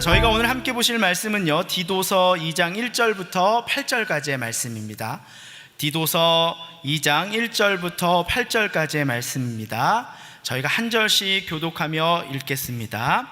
저희가 오늘 함께 보실 말씀은요, 디도서 2장 1절부터 8절까지의 말씀입니다. 디도서 2장 1절부터 8절까지의 말씀입니다. 저희가 한 절씩 교독하며 읽겠습니다.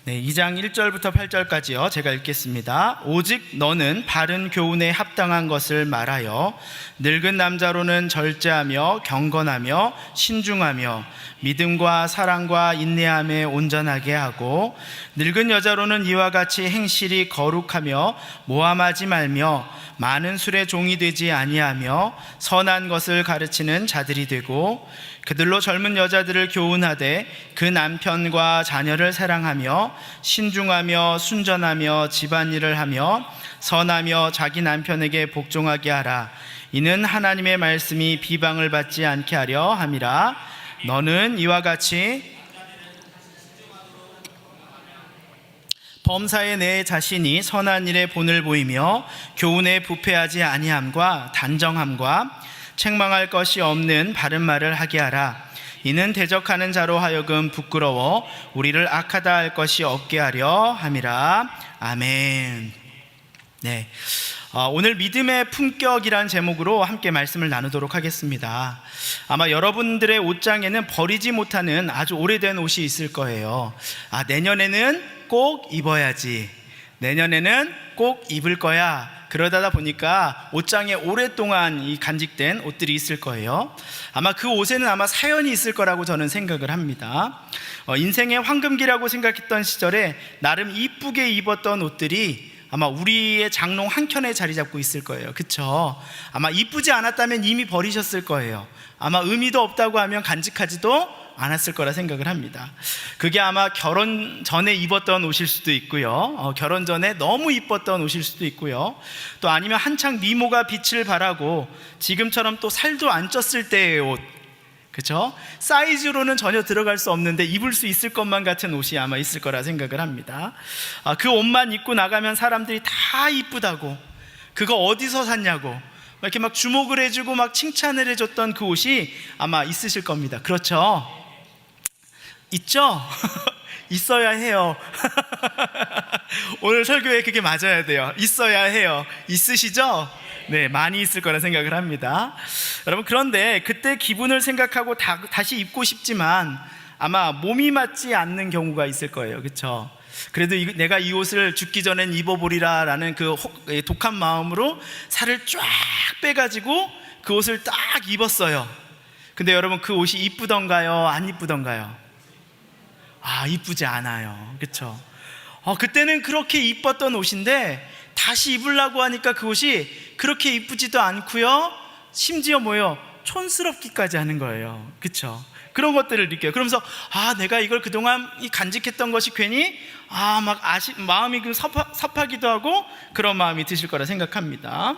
2장 1절부터 8절까지요. 제가 읽겠습니다. 오직 너는 바른 교훈에 합당한 것을 말하여 늙은 남자로는 절제하며 경건하며 신중하며 믿음과 사랑과 인내함에 온전하게 하고, 늙은 여자로는 이와 같이 행실이 거룩하며 모함하지 말며 많은 술의 종이 되지 아니하며 선한 것을 가르치는 자들이 되고, 그들로 젊은 여자들을 교훈하되 그 남편과 자녀를 사랑하며 신중하며 순전하며 집안일을 하며 선하며 자기 남편에게 복종하게 하라. 이는 하나님의 말씀이 비방을 받지 않게 하려 함이라. 너는 이와 같이 범사에 내 자신이 선한 일에 본을 보이며 교훈에 부패하지 아니함과 단정함과 책망할 것이 없는 바른 말을 하게 하라. 이는 대적하는 자로 하여금 부끄러워 우리를 악하다 할 것이 없게 하려 함이라. 아멘. 오늘 믿음의 품격이란 제목으로 함께 말씀을 나누도록 하겠습니다. 아마 여러분들의 옷장에는 버리지 못하는 아주 오래된 옷이 있을 거예요. 내년에는 꼭 입어야지, 내년에는 꼭 입을 거야, 그러다 보니까 옷장에 오랫동안 이 간직된 옷들이 있을 거예요. 아마 그 옷에는 아마 사연이 있을 거라고 저는 생각을 합니다. 인생의 황금기라고 생각했던 시절에 나름 이쁘게 입었던 옷들이 아마 우리의 장롱 한켠에 자리 잡고 있을 거예요. 그쵸? 아마 이쁘지 않았다면 이미 버리셨을 거예요. 아마 의미도 없다고 하면 간직하지도 않았을 거라 생각을 합니다. 그게 아마 결혼 전에 입었던 옷일 수도 있고요, 결혼 전에 너무 이뻤던 옷일 수도 있고요, 또 아니면 한창 미모가 빛을 발하고 지금처럼 또 살도 안 쪘을 때의 옷, 그렇죠? 사이즈로는 전혀 들어갈 수 없는데 입을 수 있을 것만 같은 옷이 아마 있을 거라 생각을 합니다. 그 옷만 입고 나가면 사람들이 다 이쁘다고, 그거 어디서 샀냐고 이렇게 막 주목을 해주고 막 칭찬을 해줬던 그 옷이 아마 있으실 겁니다. 그렇죠? 있죠? 있어야 해요. 오늘 설교에 그게 맞아야 돼요. 있어야 해요. 있으시죠? 네, 많이 있을 거라 생각을 합니다. 여러분, 그런데 그때 기분을 생각하고 다시 입고 싶지만 아마 몸이 맞지 않는 경우가 있을 거예요. 그렇죠? 그래도 내가 이 옷을 죽기 전엔 입어보리라 라는 그 독한 마음으로 살을 쫙 빼가지고 그 옷을 딱 입었어요. 근데 여러분, 그 옷이 이쁘던가요? 안 이쁘던가요? 이쁘지 않아요. 그렇죠? 그때는 그렇게 이뻤던 옷인데 다시 입으려고 하니까 그 옷이 그렇게 이쁘지도 않고요, 심지어 촌스럽기까지 하는 거예요. 그렇죠? 그런 것들을 느껴요. 그러면서 내가 이걸 그동안 간직했던 것이 괜히 마음이 섭하기도 하고 그런 마음이 드실 거라 생각합니다.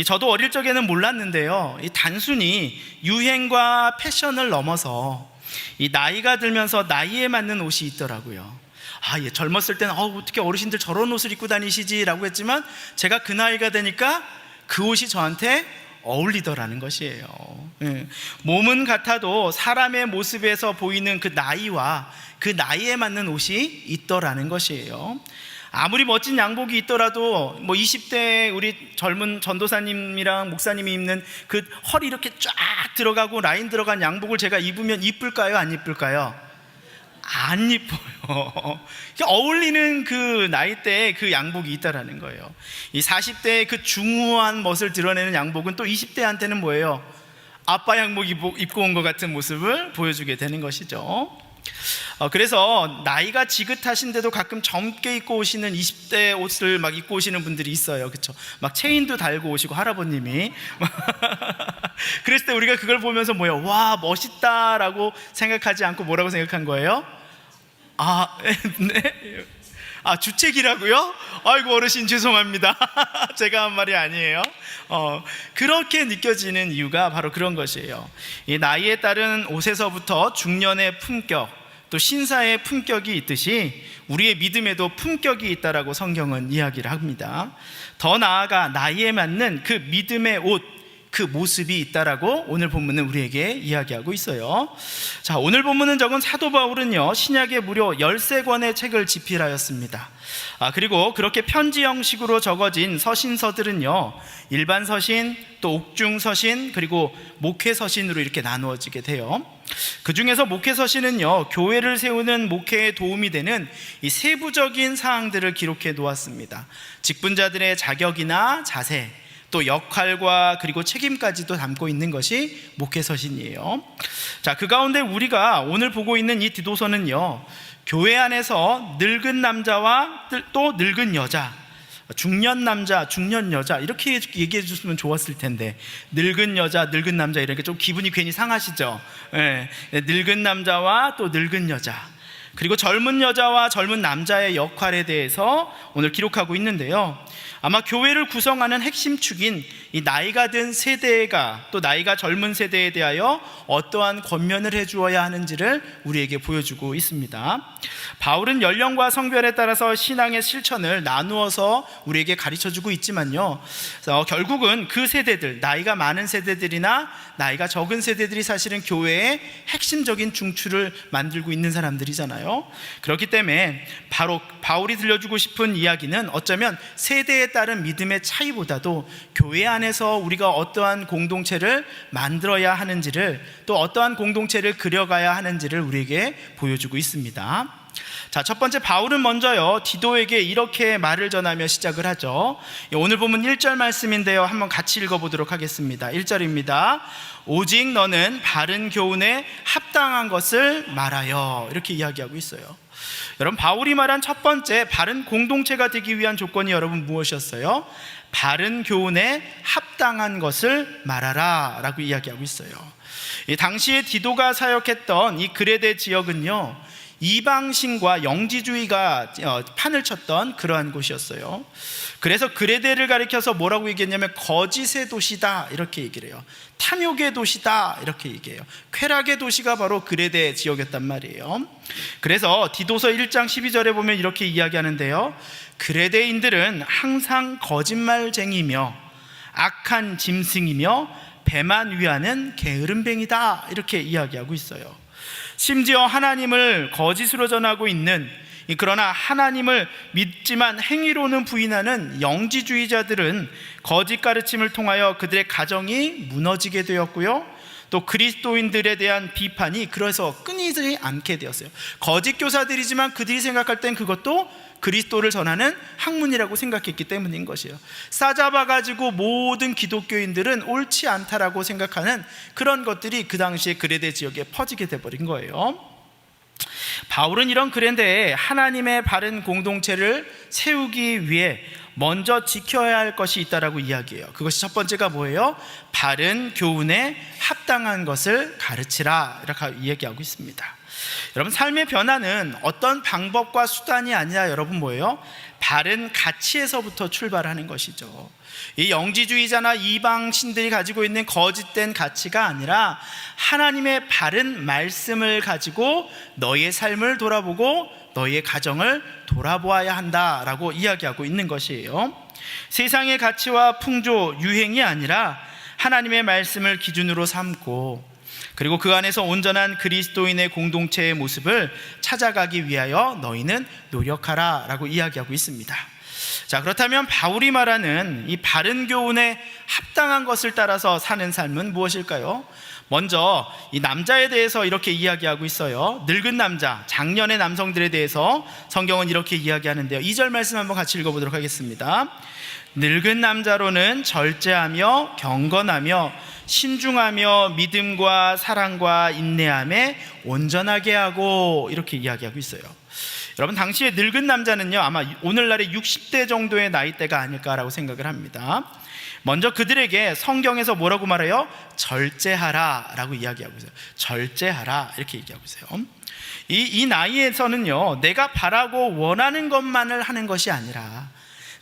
저도 어릴 적에는 몰랐는데요, 단순히 유행과 패션을 넘어서 이 나이가 들면서 나이에 맞는 옷이 있더라고요. 젊었을 때는 어떻게 어르신들 저런 옷을 입고 다니시지 라고 했지만 제가 그 나이가 되니까 그 옷이 저한테 어울리더라는 것이에요. 몸은 같아도 사람의 모습에서 보이는 그 나이와 그 나이에 맞는 옷이 있더라는 것이에요. 아무리 멋진 양복이 있더라도 20대 우리 젊은 전도사님이랑 목사님이 입는 그 허리 이렇게 쫙 들어가고 라인 들어간 양복을 제가 입으면 이쁠까요? 안 이쁠까요? 안 이뻐요. 어울리는 그 나이대에 그 양복이 있다라는 거예요. 이 40대의 그 중후한 멋을 드러내는 양복은 또 20대한테는 뭐예요? 아빠 양복 입고 온 것 같은 모습을 보여주게 되는 것이죠. 그래서 나이가 지긋하신데도 가끔 젊게 입고 오시는 20대 옷을 막 입고 오시는 분들이 있어요. 그렇죠? 막 체인도 달고 오시고, 할아버님이 그랬을 때 우리가 그걸 보면서 와, 멋있다라고 생각하지 않고 뭐라고 생각한 거예요? 네? 주책이라고요? 아이고, 어르신 죄송합니다. 제가 한 말이 아니에요. 그렇게 느껴지는 이유가 바로 그런 것이에요. 이 나이에 따른 옷에서부터 중년의 품격, 또 신사의 품격이 있듯이 우리의 믿음에도 품격이 있다라고 성경은 이야기를 합니다. 더 나아가 나이에 맞는 그 믿음의 옷, 그 모습이 있다라고 오늘 본문은 우리에게 이야기하고 있어요. 자, 오늘 본문은 적은 사도 바울은요, 신약에 무려 13권의 책을 집필하였습니다. 그리고 그렇게 편지 형식으로 적어진 서신서들은요, 일반 서신, 또 옥중 서신, 그리고 목회 서신으로 이렇게 나누어지게 돼요. 그 중에서 목회 서신은요, 교회를 세우는 목회에 도움이 되는 이 세부적인 사항들을 기록해 놓았습니다. 직분자들의 자격이나 자세, 또 역할과 그리고 책임까지도 담고 있는 것이 목회 서신이에요. 자, 그 가운데 우리가 오늘 보고 있는 이 디도서는요, 교회 안에서 늙은 남자와 또 늙은 여자, 중년 남자, 중년 여자 이렇게 얘기해 줬으면 좋았을 텐데, 늙은 여자, 늙은 남자 이렇게 좀 기분이 괜히 상하시죠? 네, 늙은 남자와 또 늙은 여자, 그리고 젊은 여자와 젊은 남자의 역할에 대해서 오늘 기록하고 있는데요, 아마 교회를 구성하는 핵심 축인 이 나이가 든 세대가 또 나이가 젊은 세대에 대하여 어떠한 권면을 해주어야 하는지를 우리에게 보여주고 있습니다. 바울은 연령과 성별에 따라서 신앙의 실천을 나누어서 우리에게 가르쳐주고 있지만요, 결국은 그 세대들, 나이가 많은 세대들이나 나이가 적은 세대들이 사실은 교회의 핵심적인 중추를 만들고 있는 사람들이잖아요. 그렇기 때문에 바로 바울이 들려주고 싶은 이야기는 어쩌면 세대에 따른 믿음의 차이보다도 교회 안에서 우리가 어떠한 공동체를 만들어야 하는지를, 또 어떠한 공동체를 그려가야 하는지를 우리에게 보여주고 있습니다. 자, 첫 번째, 바울은 먼저요, 디도에게 이렇게 말을 전하며 시작을 하죠. 오늘 보면 1절 말씀인데요, 한번 같이 읽어보도록 하겠습니다. 1절입니다. 오직 너는 바른 교훈에 합당한 것을 말하여, 이렇게 이야기하고 있어요. 여러분, 바울이 말한 첫 번째 바른 공동체가 되기 위한 조건이 여러분 무엇이었어요? 바른 교훈에 합당한 것을 말하라 라고 이야기하고 있어요. 이 당시에 디도가 사역했던 이 그레데 지역은요, 이방신과 영지주의가 판을 쳤던 그러한 곳이었어요. 그래서 그레데를 가리켜서 뭐라고 얘기했냐면 거짓의 도시다 이렇게 얘기를 해요. 탐욕의 도시다 이렇게 얘기해요. 쾌락의 도시가 바로 그레데 지역이었단 말이에요. 그래서 디도서 1장 12절에 보면 이렇게 이야기하는데요, 그레데인들은 항상 거짓말쟁이며 악한 짐승이며 배만 위하는 게으름뱅이다 이렇게 이야기하고 있어요. 심지어 하나님을 거짓으로 전하고 있는, 그러나 하나님을 믿지만 행위로는 부인하는 영지주의자들은 거짓 가르침을 통하여 그들의 가정이 무너지게 되었고요, 또 그리스도인들에 대한 비판이 그래서 끊이지 않게 되었어요. 거짓 교사들이지만 그들이 생각할 땐 그것도 그리스도를 전하는 학문이라고 생각했기 때문인 것이에요. 싸잡아가지고 모든 기독교인들은 옳지 않다라고 생각하는 그런 것들이 그 당시에 그레데 지역에 퍼지게 돼버린 거예요. 바울은 이런 그레데에 하나님의 바른 공동체를 세우기 위해 먼저 지켜야 할 것이 있다라고 이야기해요. 그것이 첫 번째가 뭐예요? 바른 교훈에 합당한 것을 가르치라 이렇게 이야기하고 있습니다. 여러분, 삶의 변화는 어떤 방법과 수단이 아니라 여러분 뭐예요? 바른 가치에서부터 출발하는 것이죠. 이 영지주의자나 이방신들이 가지고 있는 거짓된 가치가 아니라 하나님의 바른 말씀을 가지고 너의 삶을 돌아보고 너의 가정을 돌아보아야 한다라고 이야기하고 있는 것이에요. 세상의 가치와 풍조, 유행이 아니라 하나님의 말씀을 기준으로 삼고, 그리고 그 안에서 온전한 그리스도인의 공동체의 모습을 찾아가기 위하여 너희는 노력하라 라고 이야기하고 있습니다. 자, 그렇다면 바울이 말하는 이 바른 교훈에 합당한 것을 따라서 사는 삶은 무엇일까요? 먼저 이 남자에 대해서 이렇게 이야기하고 있어요. 늙은 남자, 장년의 남성들에 대해서 성경은 이렇게 이야기하는데요, 2절 말씀 한번 같이 읽어보도록 하겠습니다. 늙은 남자로는 절제하며 경건하며 신중하며 믿음과 사랑과 인내함에 온전하게 하고, 이렇게 이야기하고 있어요. 여러분, 당시에 늙은 남자는요, 아마 오늘날의 60대 정도의 나이대가 아닐까라고 생각을 합니다. 먼저 그들에게 성경에서 뭐라고 말해요? 절제하라 라고 이야기하고 있어요. 절제하라 이렇게 얘기하고 있어요. 이 나이에서는요, 내가 바라고 원하는 것만을 하는 것이 아니라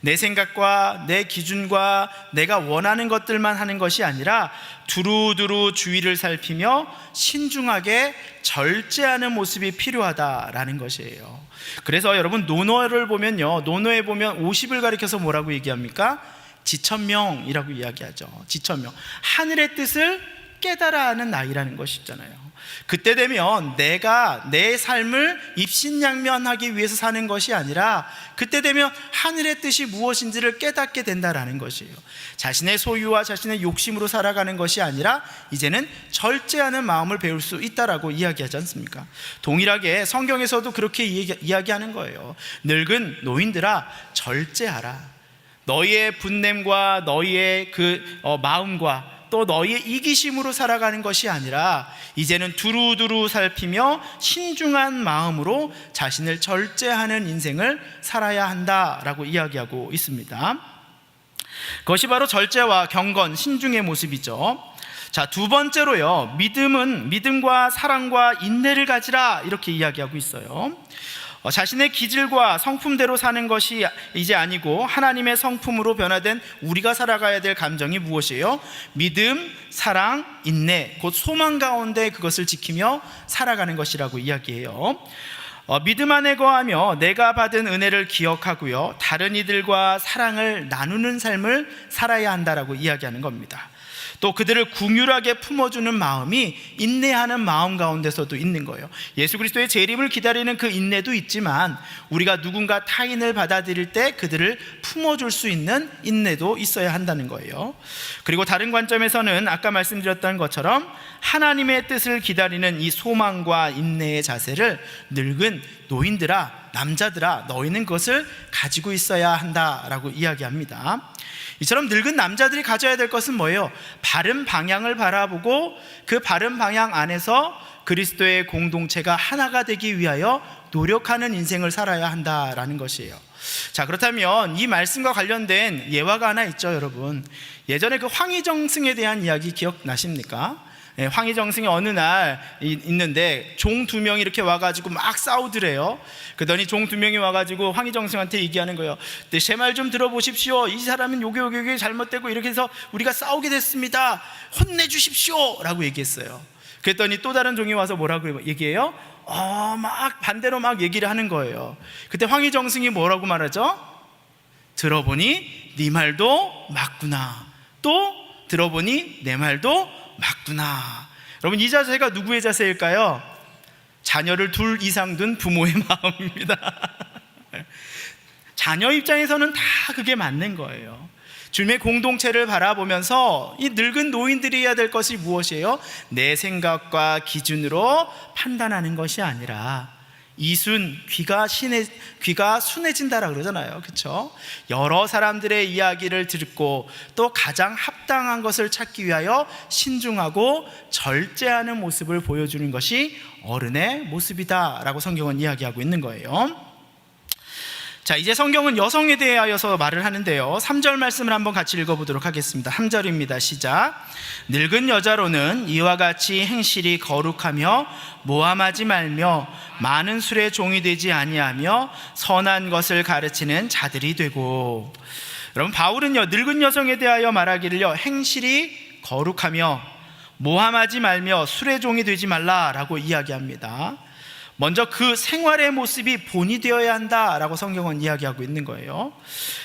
내 생각과 내 기준과 내가 원하는 것들만 하는 것이 아니라 두루두루 주위를 살피며 신중하게 절제하는 모습이 필요하다라는 것이에요. 그래서 여러분, 논어를 보면요, 논어에 보면 50을 가리켜서 뭐라고 얘기합니까? 지천명이라고 이야기하죠. 지천명, 하늘의 뜻을 깨달아 하는 나이라는 것이잖아요. 그때 되면 내가 내 삶을 입신양면하기 위해서 사는 것이 아니라 그때 되면 하늘의 뜻이 무엇인지를 깨닫게 된다라는 것이에요. 자신의 소유와 자신의 욕심으로 살아가는 것이 아니라 이제는 절제하는 마음을 배울 수 있다라고 이야기하지 않습니까? 동일하게 성경에서도 그렇게 이야기하는 거예요. 늙은 노인들아, 절제하라. 너희의 분냄과 너희의 마음과 또 너희의 이기심으로 살아가는 것이 아니라 이제는 두루두루 살피며 신중한 마음으로 자신을 절제하는 인생을 살아야 한다라고 이야기하고 있습니다. 그것이 바로 절제와 경건, 신중의 모습이죠. 자, 두 번째로요, 믿음과 사랑과 인내를 가지라, 이렇게 이야기하고 있어요. 자신의 기질과 성품대로 사는 것이 이제 아니고 하나님의 성품으로 변화된 우리가 살아가야 될 감정이 무엇이에요? 믿음, 사랑, 인내, 곧 소망 가운데 그것을 지키며 살아가는 것이라고 이야기해요. 믿음 안에 거하며 내가 받은 은혜를 기억하고요, 다른 이들과 사랑을 나누는 삶을 살아야 한다라고 이야기하는 겁니다. 또 그들을 긍휼하게 품어주는 마음이 인내하는 마음 가운데서도 있는 거예요. 예수 그리스도의 재림을 기다리는 그 인내도 있지만 우리가 누군가 타인을 받아들일 때 그들을 품어줄 수 있는 인내도 있어야 한다는 거예요. 그리고 다른 관점에서는 아까 말씀드렸던 것처럼 하나님의 뜻을 기다리는 이 소망과 인내의 자세를 늙은 노인들아, 남자들아, 너희는 그것을 가지고 있어야 한다라고 이야기합니다. 이처럼 늙은 남자들이 가져야 될 것은 뭐예요? 바른 방향을 바라보고 그 바른 방향 안에서 그리스도의 공동체가 하나가 되기 위하여 노력하는 인생을 살아야 한다라는 것이에요. 자, 그렇다면 이 말씀과 관련된 예화가 하나 있죠, 여러분. 예전에 그 황희정승에 대한 이야기 기억나십니까? 네, 황희정승이 어느 날 있는데 종 두 명이 이렇게 와가지고 막 싸우더래요. 그러더니 종 두 명이 와가지고 황희정승한테 얘기하는 거예요. 제 말 좀 들어보십시오. 이 사람은 요게 잘못되고 이렇게 해서 우리가 싸우게 됐습니다. 혼내주십시오 라고 얘기했어요. 그랬더니 또 다른 종이 와서 뭐라고 얘기해요? 막 반대로 막 얘기를 하는 거예요. 그때 황희정승이 뭐라고 말하죠? 들어보니 네 말도 맞구나. 또 들어보니 내 말도 맞구나. 여러분, 이 자세가 누구의 자세일까요? 자녀를 둘 이상 둔 부모의 마음입니다. 자녀 입장에서는 다 그게 맞는 거예요. 주님의 공동체를 바라보면서 이 늙은 노인들이 해야 될 것이 무엇이에요? 내 생각과 기준으로 판단하는 것이 아니라 이순, 귀가 순해진다라 그러잖아요. 그렇죠? 여러 사람들의 이야기를 듣고 또 가장 합당한 것을 찾기 위하여 신중하고 절제하는 모습을 보여주는 것이 어른의 모습이다라고 성경은 이야기하고 있는 거예요. 자, 이제 성경은 여성에 대하여서 말을 하는데요, 3절 말씀을 한번 같이 읽어보도록 하겠습니다. 3절입니다. 시작. 늙은 여자로는 이와 같이 행실이 거룩하며 모함하지 말며 많은 술의 종이 되지 아니하며 선한 것을 가르치는 자들이 되고. 여러분, 바울은요, 늙은 여성에 대하여 말하기를요, 행실이 거룩하며 모함하지 말며 술의 종이 되지 말라라고 이야기합니다. 먼저 그 생활의 모습이 본이 되어야 한다라고 성경은 이야기하고 있는 거예요.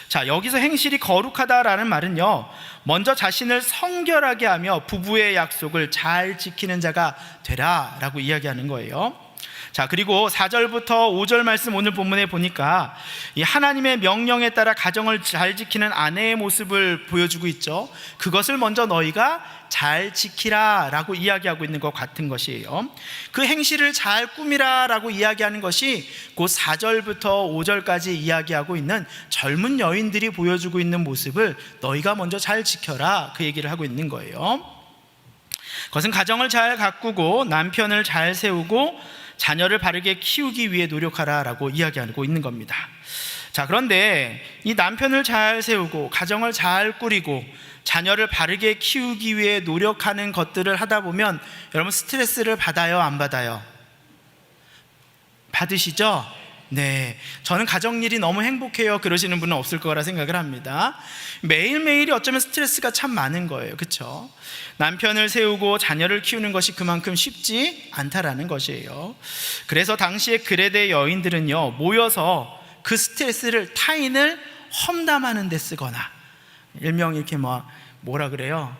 자, 여기서 행실이 거룩하다라는 말은요, 먼저 자신을 성결하게 하며 부부의 약속을 잘 지키는 자가 되라라고 이야기하는 거예요. 자, 그리고 4절부터 5절 말씀 오늘 본문에 보니까 이 하나님의 명령에 따라 가정을 잘 지키는 아내의 모습을 보여주고 있죠. 그것을 먼저 너희가 잘 지키라 라고 이야기하고 있는 것 같은 것이에요. 그 행실을 잘 꾸미라 라고 이야기하는 것이 곧 4절부터 5절까지 이야기하고 있는 젊은 여인들이 보여주고 있는 모습을 너희가 먼저 잘 지켜라, 그 얘기를 하고 있는 거예요. 그것은 가정을 잘 가꾸고 남편을 잘 세우고 자녀를 바르게 키우기 위해 노력하라 라고 이야기하고 있는 겁니다. 자, 그런데 이 남편을 잘 세우고 가정을 잘 꾸리고 자녀를 바르게 키우기 위해 노력하는 것들을 하다 보면 여러분, 스트레스를 받아요, 안 받아요? 받으시죠? 네, 저는 가정일이 너무 행복해요 그러시는 분은 없을 거라 생각을 합니다. 매일매일이 어쩌면 스트레스가 참 많은 거예요. 그렇죠? 남편을 세우고 자녀를 키우는 것이 그만큼 쉽지 않다라는 것이에요. 그래서 당시에 그레데 여인들은요, 모여서 그 스트레스를 타인을 험담하는 데 쓰거나 일명 이렇게 뭐라 그래요?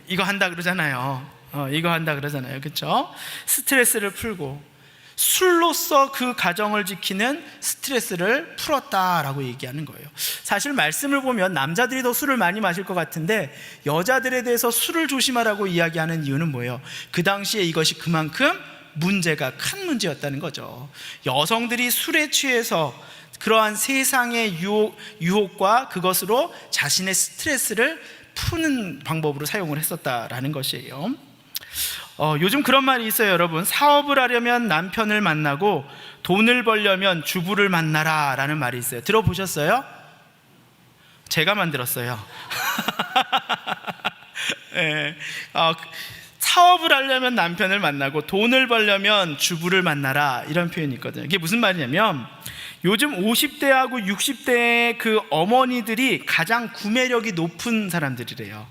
이거 한다 그러잖아요. 이거 한다 그러잖아요. 그렇죠? 스트레스를 풀고 술로써 그 가정을 지키는 스트레스를 풀었다라고 얘기하는 거예요. 사실 말씀을 보면 남자들이 더 술을 많이 마실 것 같은데 여자들에 대해서 술을 조심하라고 이야기하는 이유는 뭐예요? 그 당시에 이것이 그만큼 문제가 큰 문제였다는 거죠. 여성들이 술에 취해서 그러한 세상의 유혹과 그것으로 자신의 스트레스를 푸는 방법으로 사용을 했었다라는 것이에요. 요즘 그런 말이 있어요, 여러분. 사업을 하려면 남편을 만나고 돈을 벌려면 주부를 만나라 라는 말이 있어요. 들어보셨어요? 제가 만들었어요. 네. 사업을 하려면 남편을 만나고 돈을 벌려면 주부를 만나라, 이런 표현이 있거든요. 이게 무슨 말이냐면 요즘 50대하고 60대의 그 어머니들이 가장 구매력이 높은 사람들이래요.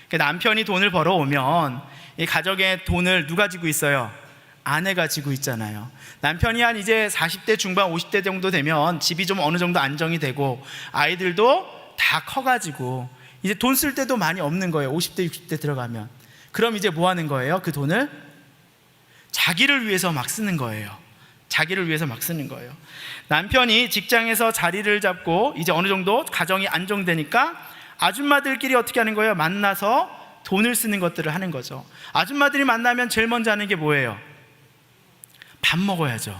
그러니까 남편이 돈을 벌어오면 이 가정의 돈을 누가 지고 있어요? 아내가 지고 있잖아요. 남편이 한 이제 40대 중반 50대 정도 되면 집이 좀 어느 정도 안정이 되고 아이들도 다 커가지고 이제 돈 쓸 때도 많이 없는 거예요. 50대 60대 들어가면. 그럼 이제 뭐 하는 거예요? 그 돈을 자기를 위해서 막 쓰는 거예요. 자기를 위해서 막 쓰는 거예요. 남편이 직장에서 자리를 잡고 이제 어느 정도 가정이 안정되니까 아줌마들끼리 어떻게 하는 거예요? 만나서 돈을 쓰는 것들을 하는 거죠. 아줌마들이 만나면 제일 먼저 하는 게 뭐예요? 밥 먹어야죠.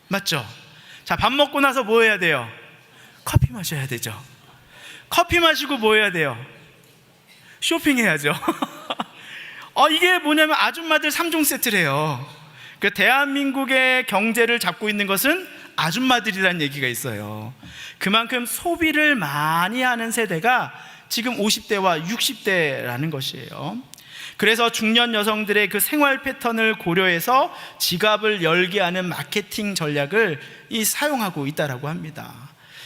맞죠? 자, 밥 먹고 나서 뭐 해야 돼요? 커피 마셔야 되죠. 커피 마시고 뭐 해야 돼요? 쇼핑해야죠. 이게 뭐냐면 아줌마들 3종 세트래요. 그 대한민국의 경제를 잡고 있는 것은 아줌마들이라는 얘기가 있어요. 그만큼 소비를 많이 하는 세대가 지금 50대와 60대라는 것이에요. 그래서 중년 여성들의 그 생활 패턴을 고려해서 지갑을 열게 하는 마케팅 전략을 사용하고 있다라고 합니다.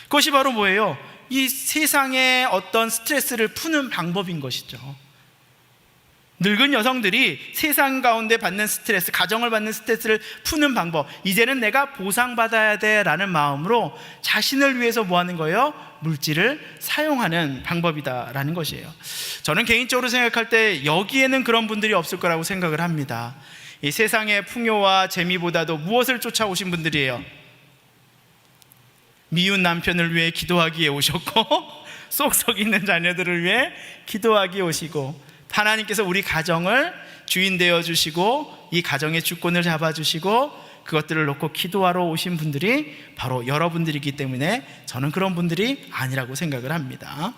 그것이 바로 뭐예요? 이 세상의 어떤 스트레스를 푸는 방법인 것이죠. 늙은 여성들이 세상 가운데 받는 스트레스, 가정을 받는 스트레스를 푸는 방법, 이제는 내가 보상받아야 돼 라는 마음으로 자신을 위해서 뭐 하는 거예요? 물질을 사용하는 방법이다라는 것이에요. 저는 개인적으로 생각할 때 여기에는 그런 분들이 없을 거라고 생각을 합니다. 이 세상의 풍요와 재미보다도 무엇을 쫓아오신 분들이에요? 미운 남편을 위해 기도하기에 오셨고 쏙쏙 있는 자녀들을 위해 기도하기에 오시고, 하나님께서 우리 가정을 주인 되어 주시고 이 가정의 주권을 잡아주시고 그것들을 놓고 기도하러 오신 분들이 바로 여러분들이기 때문에 저는 그런 분들이 아니라고 생각을 합니다.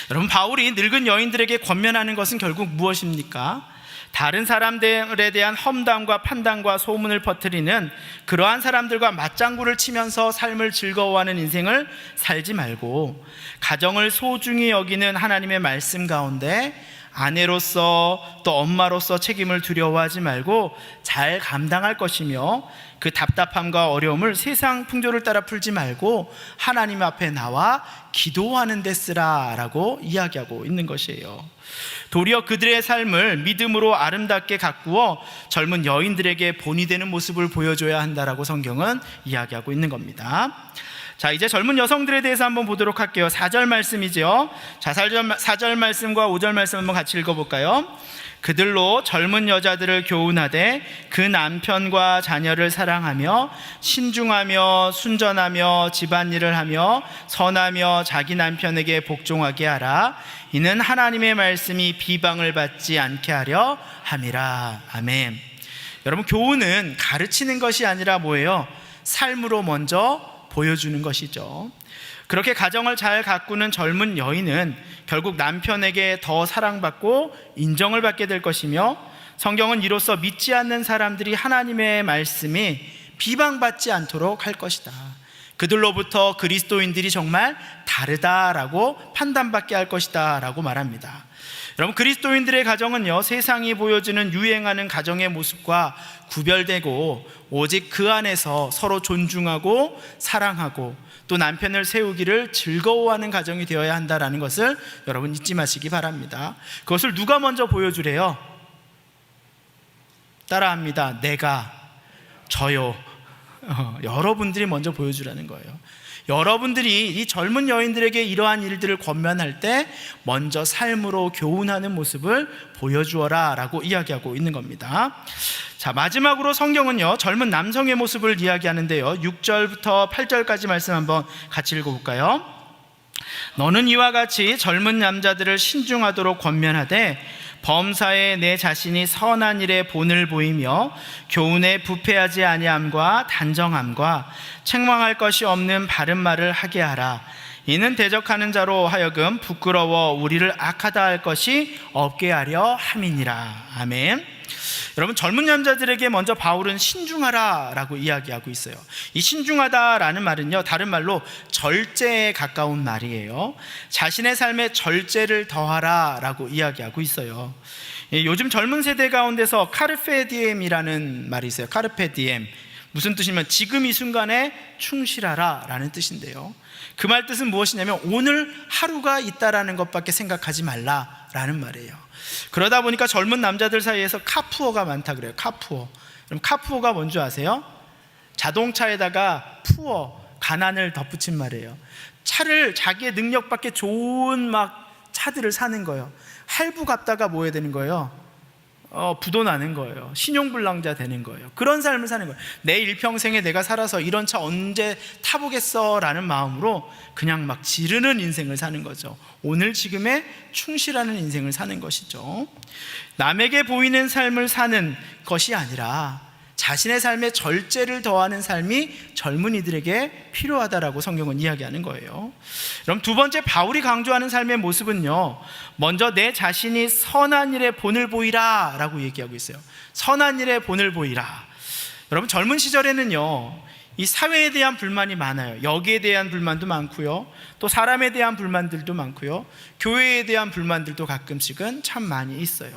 여러분, 바울이 늙은 여인들에게 권면하는 것은 결국 무엇입니까? 다른 사람들에 대한 험담과 판단과 소문을 퍼뜨리는 그러한 사람들과 맞장구를 치면서 삶을 즐거워하는 인생을 살지 말고 가정을 소중히 여기는 하나님의 말씀 가운데 아내로서 또 엄마로서 책임을 두려워하지 말고 잘 감당할 것이며 그 답답함과 어려움을 세상 풍조를 따라 풀지 말고 하나님 앞에 나와 기도하는 데 쓰라 라고 이야기하고 있는 것이에요. 도리어 그들의 삶을 믿음으로 아름답게 가꾸어 젊은 여인들에게 본이 되는 모습을 보여줘야 한다라고 성경은 이야기하고 있는 겁니다. 자, 이제 젊은 여성들에 대해서 한번 보도록 할게요. 4절 말씀이죠. 자, 4절 말씀과 5절 말씀 한번 같이 읽어볼까요? 그들로 젊은 여자들을 교훈하되 그 남편과 자녀를 사랑하며 신중하며 순전하며 집안일을 하며 선하며 자기 남편에게 복종하게 하라. 이는 하나님의 말씀이 비방을 받지 않게 하려 함이라. 아멘. 여러분, 교훈은 가르치는 것이 아니라 뭐예요? 삶으로 먼저 보여주는 것이죠. 그렇게 가정을 잘 가꾸는 젊은 여인은 결국 남편에게 더 사랑받고 인정을 받게 될 것이며, 성경은 이로써 믿지 않는 사람들이 하나님의 말씀이 비방받지 않도록 할 것이다. 그들로부터 그리스도인들이 정말 다르다라고 판단받게 할 것이다 라고 말합니다. 여러분, 그리스도인들의 가정은요, 세상이 보여주는 유행하는 가정의 모습과 구별되고 오직 그 안에서 서로 존중하고 사랑하고 또 남편을 세우기를 즐거워하는 가정이 되어야 한다는 것을 여러분 잊지 마시기 바랍니다. 그것을 누가 먼저 보여주래요? 따라합니다. 내가, 저요. 여러분들이 먼저 보여주라는 거예요. 여러분들이 이 젊은 여인들에게 이러한 일들을 권면할 때 먼저 삶으로 교훈하는 모습을 보여주어라 라고 이야기하고 있는 겁니다. 자, 마지막으로 성경은요, 젊은 남성의 모습을 이야기하는데요, 6절부터 8절까지 말씀 한번 같이 읽어볼까요? 너는 이와 같이 젊은 남자들을 신중하도록 권면하되 범사에 내 자신이 선한 일에 본을 보이며 교훈에 부패하지 아니함과 단정함과 책망할 것이 없는 바른 말을 하게 하라. 이는 대적하는 자로 하여금 부끄러워 우리를 악하다 할 것이 없게 하려 함이니라. 아멘. 여러분, 젊은 남자들에게 먼저 바울은 신중하라 라고 이야기하고 있어요. 이 신중하다라는 말은요, 다른 말로 절제에 가까운 말이에요. 자신의 삶에 절제를 더하라 라고 이야기하고 있어요. 요즘 젊은 세대 가운데서 카르페 디엠이라는 말이 있어요. 카르페 디엠, 무슨 뜻이냐면 지금 이 순간에 충실하라 라는 뜻인데요, 그 말 뜻은 무엇이냐면 오늘 하루가 있다라는 것밖에 생각하지 말라라는 말이에요. 그러다 보니까 젊은 남자들 사이에서 카푸어가 많다 그래요. 카푸어. 그럼 카푸어가 뭔지 아세요? 자동차에다가 푸어, 가난을 덧붙인 말이에요. 차를 자기의 능력밖에 좋은 막 차들을 사는 거예요. 할부 갚다가 뭐 해야 되는 거예요? 부도 나는 거예요. 신용불량자 되는 거예요. 그런 삶을 사는 거예요. 내 일평생에 내가 살아서 이런 차 언제 타보겠어 라는 마음으로 그냥 막 지르는 인생을 사는 거죠. 오늘 지금에 충실하는 인생을 사는 것이죠. 남에게 보이는 삶을 사는 것이 아니라 자신의 삶에 절제를 더하는 삶이 젊은이들에게 필요하다라고 성경은 이야기하는 거예요. 그럼 두 번째, 바울이 강조하는 삶의 모습은요, 먼저 내 자신이 선한 일에 본을 보이라 라고 얘기하고 있어요. 선한 일에 본을 보이라. 여러분, 젊은 시절에는요, 이 사회에 대한 불만이 많아요. 여기에 대한 불만도 많고요, 또 사람에 대한 불만들도 많고요, 교회에 대한 불만들도 가끔씩은 참 많이 있어요.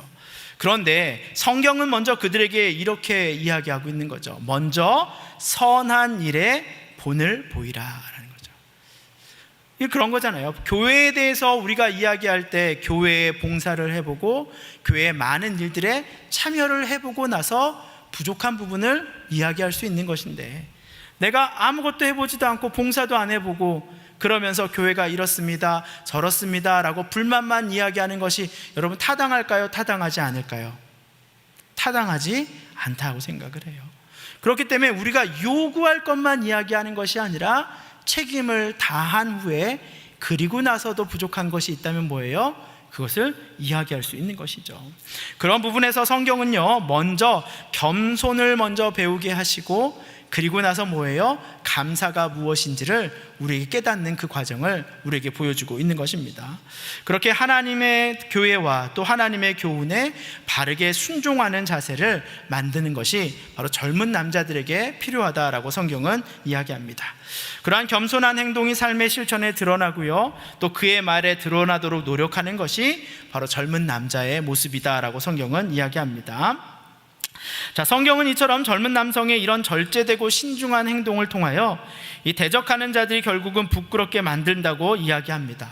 그런데 성경은 먼저 그들에게 이렇게 이야기하고 있는 거죠. 먼저 선한 일에 본을 보이라라는 거죠. 이게 그런 거잖아요. 교회에 대해서 우리가 이야기할 때 교회에 봉사를 해보고 교회의 많은 일들에 참여를 해보고 나서 부족한 부분을 이야기할 수 있는 것인데, 내가 아무것도 해보지도 않고 봉사도 안 해보고 그러면서 교회가 이렇습니다, 저렇습니다 라고 불만만 이야기하는 것이 여러분 타당할까요? 타당하지 않을까요? 타당하지 않다고 생각을 해요. 그렇기 때문에 우리가 요구할 것만 이야기하는 것이 아니라 책임을 다한 후에 그리고 나서도 부족한 것이 있다면 뭐예요? 그것을 이야기할 수 있는 것이죠. 그런 부분에서 성경은요, 먼저 겸손을 먼저 배우게 하시고 그리고 나서 뭐예요? 감사가 무엇인지를 우리에게 깨닫는 그 과정을 우리에게 보여주고 있는 것입니다. 그렇게 하나님의 교회와 또 하나님의 교훈에 바르게 순종하는 자세를 만드는 것이 바로 젊은 남자들에게 필요하다라고 성경은 이야기합니다. 그러한 겸손한 행동이 삶의 실천에 드러나고요, 또 그의 말에 드러나도록 노력하는 것이 바로 젊은 남자의 모습이다라고 성경은 이야기합니다. 자, 성경은 이처럼 젊은 남성의 이런 절제되고 신중한 행동을 통하여 이 대적하는 자들이 결국은 부끄럽게 만든다고 이야기합니다.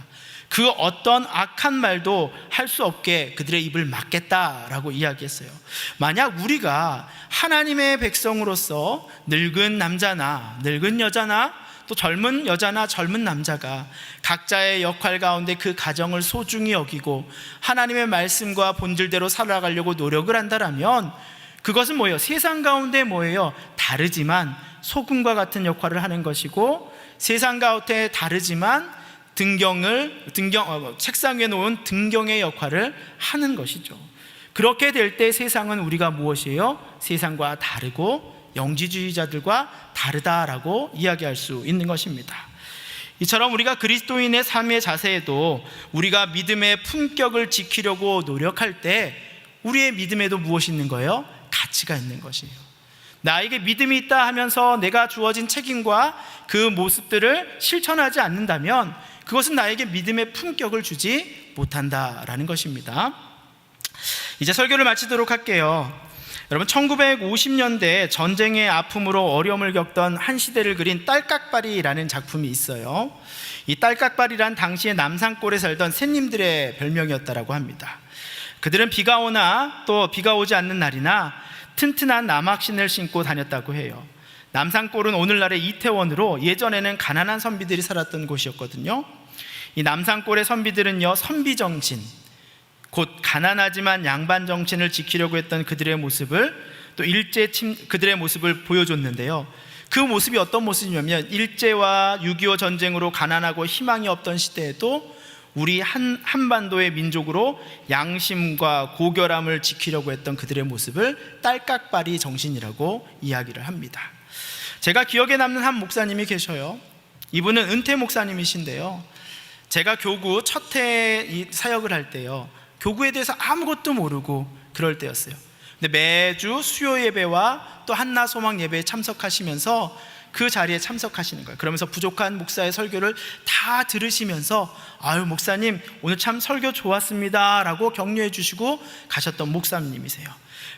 그 어떤 악한 말도 할 수 없게 그들의 입을 막겠다라고 이야기했어요. 만약 우리가 하나님의 백성으로서 늙은 남자나 늙은 여자나 또 젊은 여자나 젊은 남자가 각자의 역할 가운데 그 가정을 소중히 여기고 하나님의 말씀과 본질대로 살아가려고 노력을 한다면 그것은 뭐예요? 세상 가운데 뭐예요? 다르지만 소금과 같은 역할을 하는 것이고, 세상 가운데 다르지만 책상 위에 놓은 등경의 역할을 하는 것이죠. 그렇게 될 때 세상은 우리가 무엇이에요? 세상과 다르고 영지주의자들과 다르다라고 이야기할 수 있는 것입니다. 이처럼 우리가 그리스도인의 삶의 자세에도 우리가 믿음의 품격을 지키려고 노력할 때 우리의 믿음에도 무엇이 있는 거예요? 가치가 있는 것이에요. 나에게 믿음이 있다 하면서 내가 주어진 책임과 그 모습들을 실천하지 않는다면 그것은 나에게 믿음의 품격을 주지 못한다라는 것입니다. 이제 설교를 마치도록 할게요. 여러분, 1950년대 전쟁의 아픔으로 어려움을 겪던 한 시대를 그린 딸깍발이라는 작품이 있어요. 이 딸깍발이란 당시에 남산골에 살던 샌님들의 별명이었다고 합니다. 그들은 비가 오나 또 비가 오지 않는 날이나 튼튼한 남학신을 신고 다녔다고 해요. 남산골은 오늘날의 이태원으로 예전에는 가난한 선비들이 살았던 곳이었거든요. 이 남산골의 선비들은요, 선비정신, 곧 가난하지만 양반 정신을 지키려고 했던 그들의 모습을 또 그들의 모습을 보여줬는데요. 그 모습이 어떤 모습이냐면 일제와 6.25 전쟁으로 가난하고 희망이 없던 시대에도 우리 한반도의 민족으로 양심과 고결함을 지키려고 했던 그들의 모습을 딸깍바리 정신이라고 이야기를 합니다. 제가 기억에 남는 한 목사님이 계셔요. 이분은 은퇴 목사님이신데요, 제가 교구 첫 해 사역을 할 때요, 교구에 대해서 아무것도 모르고 그럴 때였어요. 근데 매주 수요 예배와 또 한나 소망 예배에 참석하시면서 그 자리에 참석하시는 거예요. 그러면서 부족한 목사의 설교를 다 들으시면서 아유 목사님 오늘 참 설교 좋았습니다 라고 격려해 주시고 가셨던 목사님이세요.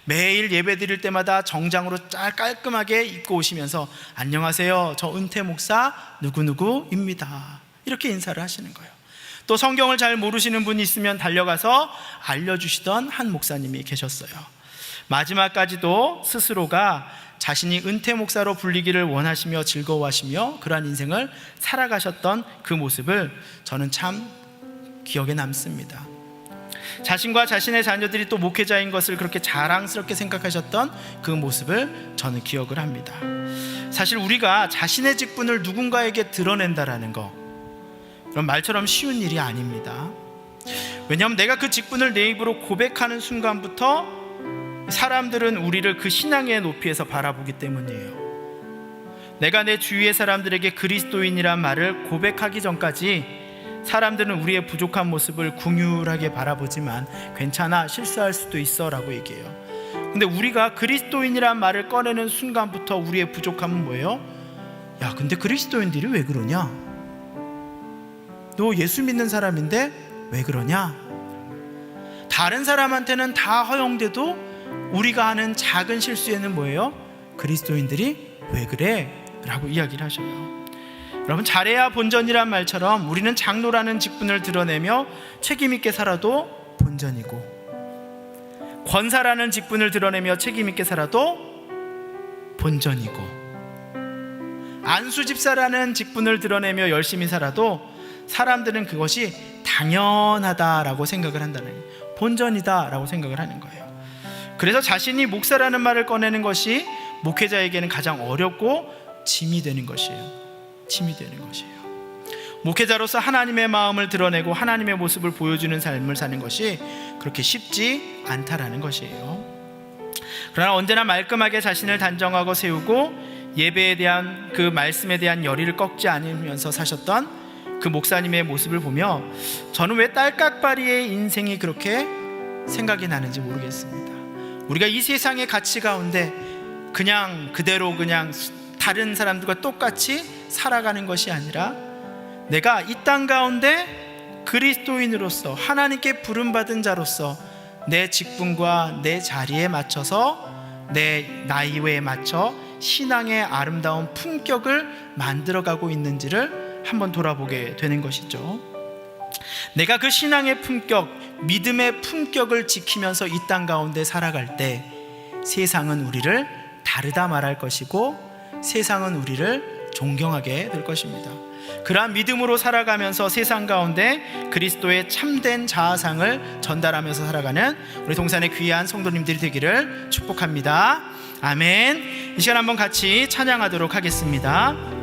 매일 예배 드릴 때마다 정장으로 깔끔하게 입고 오시면서 안녕하세요, 저 은퇴 목사 누구누구입니다 이렇게 인사를 하시는 거예요. 또 성경을 잘 모르시는 분이 있으면 달려가서 알려주시던 한 목사님이 계셨어요. 마지막까지도 스스로가 자신이 은퇴 목사로 불리기를 원하시며 즐거워하시며 그러한 인생을 살아가셨던 그 모습을 저는 참 기억에 남습니다. 자신과 자신의 자녀들이 또 목회자인 것을 그렇게 자랑스럽게 생각하셨던 그 모습을 저는 기억을 합니다. 사실 우리가 자신의 직분을 누군가에게 드러낸다라는 거, 그런 말처럼 쉬운 일이 아닙니다. 왜냐하면 내가 그 직분을 내 입으로 고백하는 순간부터 사람들은 우리를 그 신앙의 높이에서 바라보기 때문이에요. 내가 내 주위의 사람들에게 그리스도인이란 말을 고백하기 전까지 사람들은 우리의 부족한 모습을 궁휼하게 바라보지만 괜찮아, 실수할 수도 있어 라고 얘기해요. 근데 우리가 그리스도인이란 말을 꺼내는 순간부터 우리의 부족함은 뭐예요? 야, 근데 그리스도인들이 왜 그러냐? 너 예수 믿는 사람인데 왜 그러냐? 다른 사람한테는 다 허용돼도 우리가 하는 작은 실수에는 뭐예요? 그리스도인들이 왜 그래? 라고 이야기를 하셔요. 여러분, 잘해야 본전이란 말처럼 우리는 장로라는 직분을 드러내며 책임있게 살아도 본전이고, 권사라는 직분을 드러내며 책임있게 살아도 본전이고, 안수집사라는 직분을 드러내며 열심히 살아도 사람들은 그것이 당연하다라고 생각을 한다는 거예요. 본전이다라고 생각을 하는 거예요. 그래서 자신이 목사라는 말을 꺼내는 것이 목회자에게는 가장 어렵고 짐이 되는 것이에요. 짐이 되는 것이에요. 목회자로서 하나님의 마음을 드러내고 하나님의 모습을 보여주는 삶을 사는 것이 그렇게 쉽지 않다라는 것이에요. 그러나 언제나 말끔하게 자신을 단정하고 세우고 예배에 대한 그 말씀에 대한 열의를 꺾지 않으면서 사셨던 그 목사님의 모습을 보며 저는 왜 딸깍바리의 인생이 그렇게 생각이 나는지 모르겠습니다. 우리가 이 세상의 가치 가운데 그냥 그대로 그냥 다른 사람들과 똑같이 살아가는 것이 아니라 내가 이 땅 가운데 그리스도인으로서 하나님께 부름받은 자로서 내 직분과 내 자리에 맞춰서 내 나이에 맞춰 신앙의 아름다운 품격을 만들어가고 있는지를 한번 돌아보게 되는 것이죠. 내가 그 신앙의 품격, 믿음의 품격을 지키면서 이 땅 가운데 살아갈 때 세상은 우리를 다르다 말할 것이고 세상은 우리를 존경하게 될 것입니다. 그러한 믿음으로 살아가면서 세상 가운데 그리스도의 참된 자아상을 전달하면서 살아가는 우리 동산의 귀한 성도님들이 되기를 축복합니다. 아멘. 이 시간 한번 같이 찬양하도록 하겠습니다.